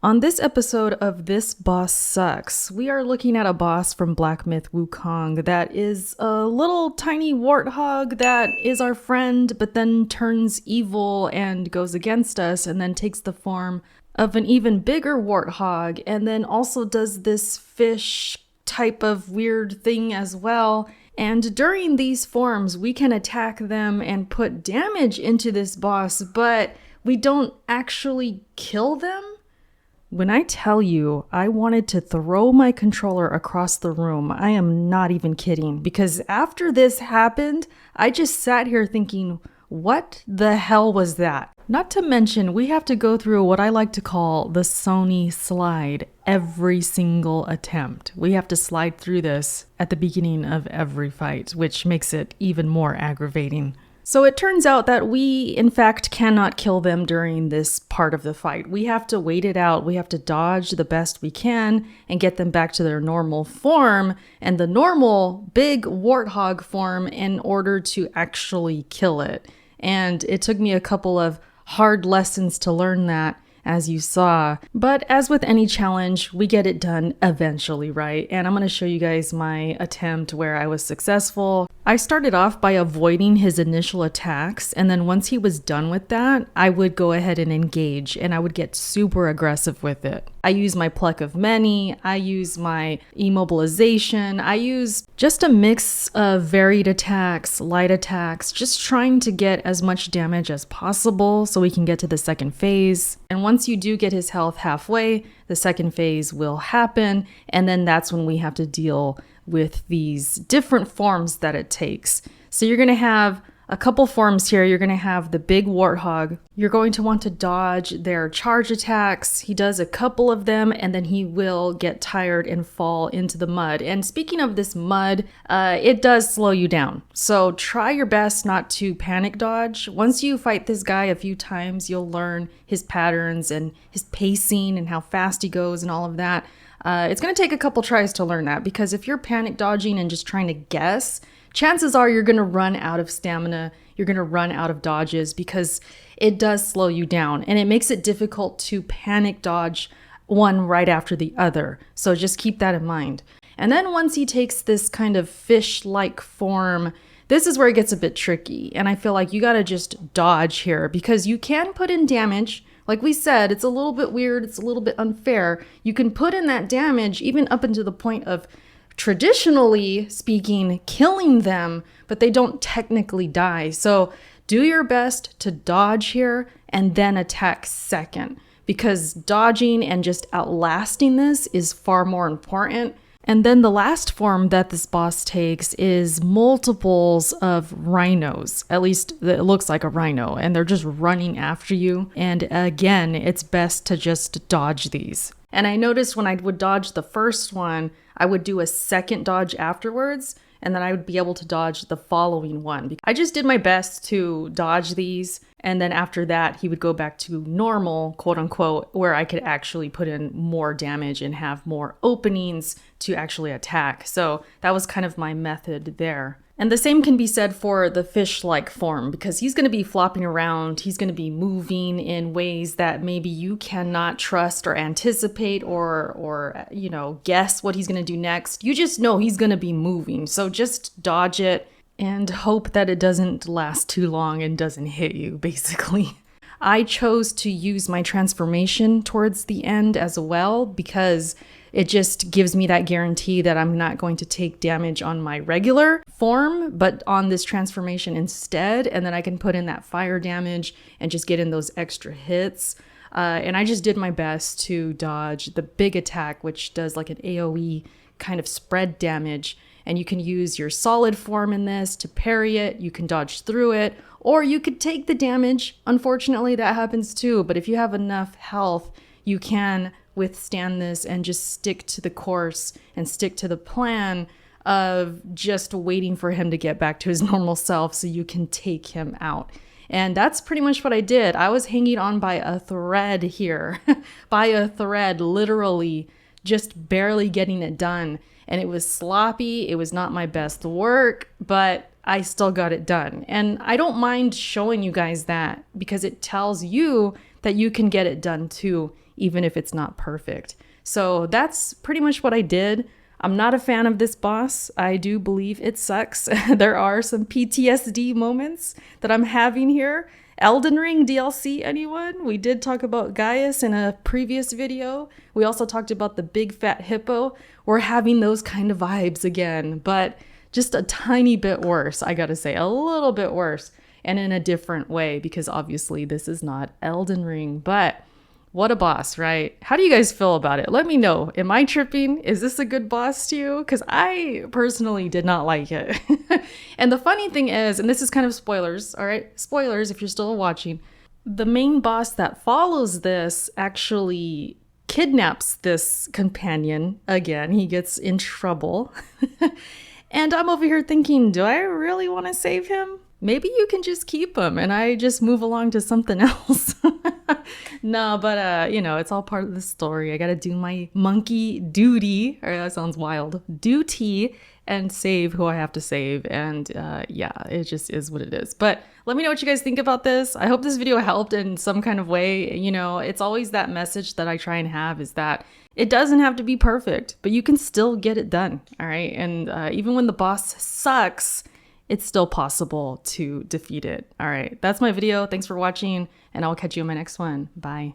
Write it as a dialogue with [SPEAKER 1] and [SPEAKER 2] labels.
[SPEAKER 1] On this episode of This Boss Sucks, we are looking at a boss from Black Myth Wukong that is a little tiny warthog that is our friend but then turns evil and goes against us and then takes the form of an even bigger warthog and then also does this fish type of weird thing as well. And during these forms, we can attack them and put damage into this boss, but we don't actually kill them. When I tell you I wanted to throw my controller across the room, I am not even kidding, because after this happened, I just sat here thinking, what the hell was that? Not to mention, we have to go through what I like to call the Sony Slide every single attempt. We have to slide through this at the beginning of every fight, which makes it even more aggravating. So it turns out that we, in fact, cannot kill them during this part of the fight. We have to wait it out. We have to dodge the best we can and get them back to their normal form and the normal big warthog form in order to actually kill it. And it took me a couple of hard lessons to learn that, as you saw. But as with any challenge, we get it done eventually, right? And I'm going to show you guys my attempt where I was successful. I started off by avoiding his initial attacks, and then once he was done with that, I would go ahead and engage, and I would get super aggressive with it. I use my Pluck of Many, I use my Immobilization, I use just a mix of varied attacks, light attacks, just trying to get as much damage as possible so we can get to the second phase. And once you do get his health halfway, the second phase will happen, and then that's when we have to deal with these different forms that it takes. So you're going to have a couple forms here. You're going to have the big warthog. You're going to want to dodge their charge attacks. He does a couple of them and then he will get tired and fall into the mud. And speaking of this mud, it does slow you down. So try your best not to panic dodge. Once you fight this guy a few times, you'll learn his patterns and his pacing and how fast he goes and all of that. It's going to take a couple tries to learn that, because if you're panic dodging and just trying to guess, chances are you're going to run out of stamina, you're going to run out of dodges, because it does slow you down and it makes it difficult to panic dodge one right after the other. So just keep that in mind. And then once he takes this kind of fish-like form, this is where it gets a bit tricky. And I feel like you got to just dodge here, because you can put in damage. Like we said, it's a little bit weird, it's a little bit unfair. You can put in that damage even up until the point of, traditionally speaking, killing them, but they don't technically die. So do your best to dodge here and then attack second, because dodging and just outlasting this is far more important. And then the last form that this boss takes is multiples of rhinos. At least it looks like a rhino, and they're just running after you. And again, it's best to just dodge these. And I noticed when I would dodge the first one, I would do a second dodge afterwards, and then I would be able to dodge the following one. I just did my best to dodge these, and then after that, he would go back to normal, quote unquote, where I could actually put in more damage and have more openings to actually attack. So that was kind of my method there. And the same can be said for the fish-like form, because he's going to be flopping around, he's going to be moving in ways that maybe you cannot trust or anticipate or guess what he's going to do next. You just know he's going to be moving, so just dodge it and hope that it doesn't last too long and doesn't hit you, basically. I chose to use my transformation towards the end as well, because it just gives me that guarantee that I'm not going to take damage on my regular form, but on this transformation instead. And then I can put in that fire damage and just get in those extra hits. And I just did my best to dodge the big attack, which does like an AoE kind of spread damage. And you can use your solid form in this to parry it. You can dodge through it, or you could take the damage. Unfortunately, that happens too. But if you have enough health, you can withstand this and just stick to the course and stick to the plan of just waiting for him to get back to his normal self so you can take him out. And that's pretty much what I did. I was hanging on by a thread here, by a thread, literally just barely getting it done. And it was sloppy. It was not my best work, but I still got it done. And I don't mind showing you guys that, because it tells you that you can get it done too, even if it's not perfect. So that's pretty much what I did. I'm not a fan of this boss. I do believe it sucks. There are some PTSD moments that I'm having here. Elden Ring DLC, anyone? We did talk about Gaius in a previous video. We also talked about the big fat hippo. We're having those kind of vibes again, but just a tiny bit worse, I gotta say, a little bit worse, and in a different way, because obviously this is not Elden Ring, but what a boss, right? How do you guys feel about it? Let me know. Am I tripping? Is this a good boss to you? Because I personally did not like it. And the funny thing is, and this is kind of spoilers, all right? Spoilers if you're still watching. The main boss that follows this actually kidnaps this companion again. He gets in trouble. And I'm over here thinking, do I really want to save him? Maybe you can just keep him and I just move along to something else. No, but you know, it's all part of the story. I gotta do my monkey duty, or that sounds wild, duty, and save who I have to save. And yeah, it just is what it is. But let me know what you guys think about this. I hope this video helped in some kind of way. You know, it's always that message that I try and have, is that it doesn't have to be perfect, but you can still get it done. All right. And even when the boss sucks, it's still possible to defeat it. All right, that's my video. Thanks for watching, and I'll catch you in my next one. Bye.